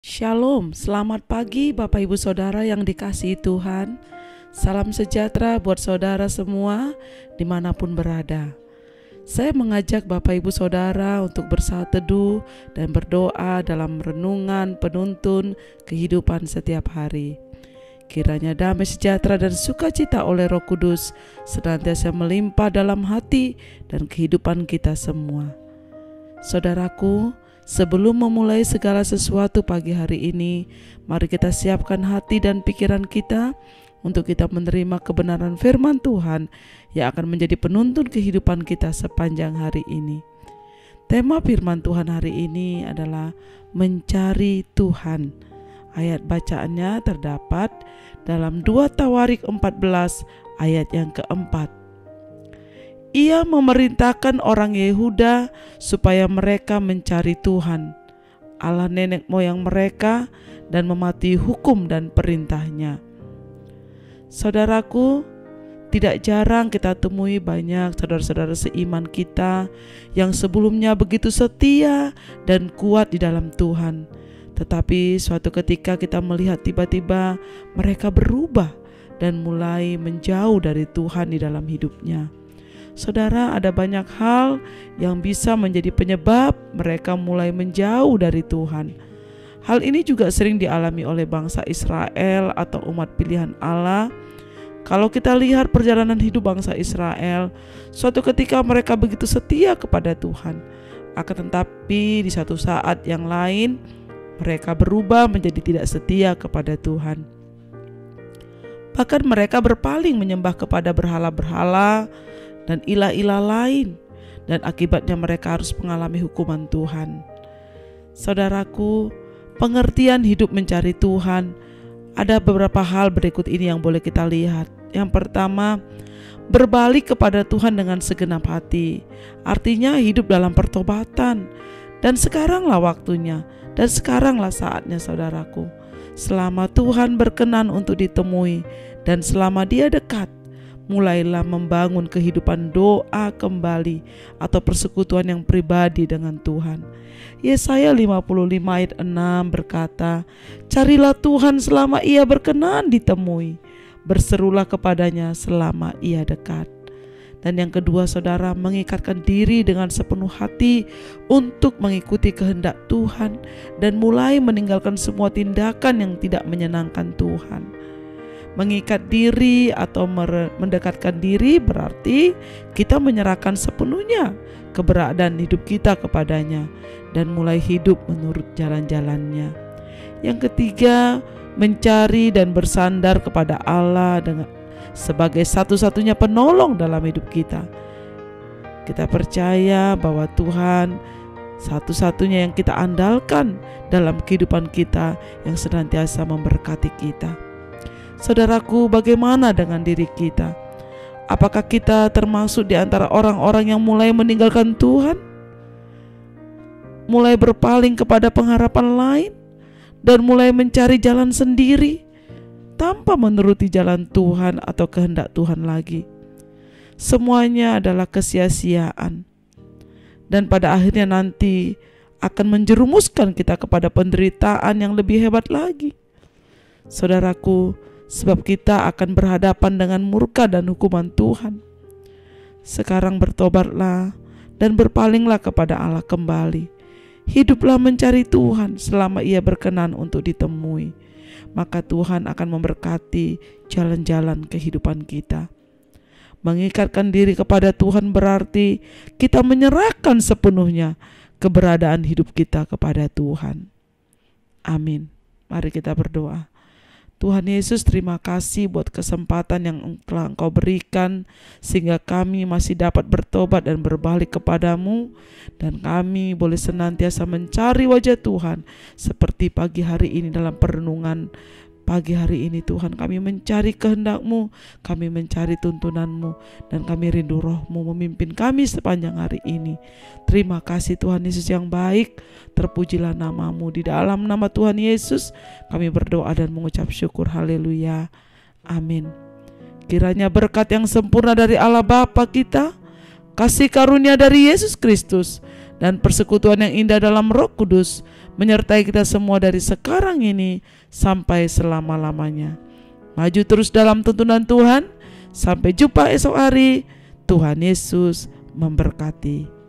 Shalom, selamat pagi Bapak Ibu Saudara yang dikasihi Tuhan. Salam sejahtera buat saudara semua dimanapun berada. Saya mengajak Bapak Ibu Saudara untuk bersaat teduh dan berdoa dalam renungan penuntun kehidupan setiap hari. Kiranya damai sejahtera dan sukacita oleh Roh Kudus senantiasa melimpah dalam hati dan kehidupan kita semua. Saudaraku, sebelum memulai segala sesuatu pagi hari ini, mari kita siapkan hati dan pikiran kita untuk kita menerima kebenaran firman Tuhan yang akan menjadi penuntun kehidupan kita sepanjang hari ini. Tema firman Tuhan hari ini adalah mencari Tuhan. Ayat bacaannya terdapat dalam 2 Tawarik 14 ayat yang keempat. Ia memerintahkan orang Yehuda supaya mereka mencari Tuhan, Allah nenek moyang mereka, dan mematuhi hukum dan perintahnya. Saudaraku, tidak jarang kita temui banyak saudara-saudara seiman kita yang sebelumnya begitu setia dan kuat di dalam Tuhan. Tetapi suatu ketika kita melihat tiba-tiba mereka berubah dan mulai menjauh dari Tuhan di dalam hidupnya. Saudara, ada banyak hal yang bisa menjadi penyebab mereka mulai menjauh dari Tuhan. Hal ini juga sering dialami oleh bangsa Israel atau umat pilihan Allah. Kalau kita lihat perjalanan hidup bangsa Israel, suatu ketika mereka begitu setia kepada Tuhan. Akan tetapi di satu saat yang lain, mereka berubah menjadi tidak setia kepada Tuhan. Bahkan mereka berpaling menyembah kepada berhala-berhala dan ilah-ilah lain, dan akibatnya mereka harus mengalami hukuman Tuhan. Saudaraku, pengertian hidup mencari Tuhan, ada beberapa hal berikut ini yang boleh kita lihat. Yang pertama, berbalik kepada Tuhan dengan segenap hati, artinya hidup dalam pertobatan. Dan sekaranglah waktunya, dan sekaranglah saatnya saudaraku. Selama Tuhan berkenan untuk ditemui, dan selama Dia dekat, mulailah membangun kehidupan doa kembali atau persekutuan yang pribadi dengan Tuhan. Yesaya 55 ayat 6 berkata, "Carilah Tuhan selama Ia berkenan ditemui, berserulah kepadanya selama Ia dekat." Dan yang kedua, saudara, mengikatkan diri dengan sepenuh hati untuk mengikuti kehendak Tuhan dan mulai meninggalkan semua tindakan yang tidak menyenangkan Tuhan. Mengikat diri atau mendekatkan diri berarti kita menyerahkan sepenuhnya keberadaan hidup kita kepadanya dan mulai hidup menurut jalan-jalannya. Yang ketiga, mencari dan bersandar kepada Allah sebagai satu-satunya penolong dalam hidup kita. Kita percaya bahwa Tuhan satu-satunya yang kita andalkan dalam kehidupan kita yang senantiasa memberkati kita. Saudaraku, bagaimana dengan diri kita? Apakah kita termasuk di antara orang-orang yang mulai meninggalkan Tuhan? Mulai berpaling kepada pengharapan lain? Dan mulai mencari jalan sendiri tanpa menuruti jalan Tuhan atau kehendak Tuhan lagi? Semuanya adalah kesia-siaan. Dan pada akhirnya nanti akan menjerumuskan kita kepada penderitaan yang lebih hebat lagi. Saudaraku, sebab kita akan berhadapan dengan murka dan hukuman Tuhan. Sekarang bertobatlah dan berpalinglah kepada Allah kembali. Hiduplah mencari Tuhan selama Ia berkenan untuk ditemui. Maka Tuhan akan memberkati jalan-jalan kehidupan kita. Mengikatkan diri kepada Tuhan berarti kita menyerahkan sepenuhnya keberadaan hidup kita kepada Tuhan. Amin. Mari kita berdoa. Tuhan Yesus, terima kasih buat kesempatan yang telah Engkau berikan sehingga kami masih dapat bertobat dan berbalik kepadamu, dan kami boleh senantiasa mencari wajah Tuhan seperti pagi hari ini dalam perenungan pagi hari ini. Tuhan, kami mencari kehendak-Mu, kami mencari tuntunan-Mu, dan kami rindu Roh-Mu memimpin kami sepanjang hari ini. Terima kasih Tuhan Yesus yang baik, terpujilah nama-Mu. Di dalam nama Tuhan Yesus kami berdoa dan mengucap syukur. Haleluya. Amin. Kiranya berkat yang sempurna dari Allah Bapa kita, kasih karunia dari Yesus Kristus, dan persekutuan yang indah dalam Roh Kudus menyertai kita semua dari sekarang ini sampai selama-lamanya. Maju terus dalam tuntunan Tuhan. Sampai jumpa esok hari. Tuhan Yesus memberkati.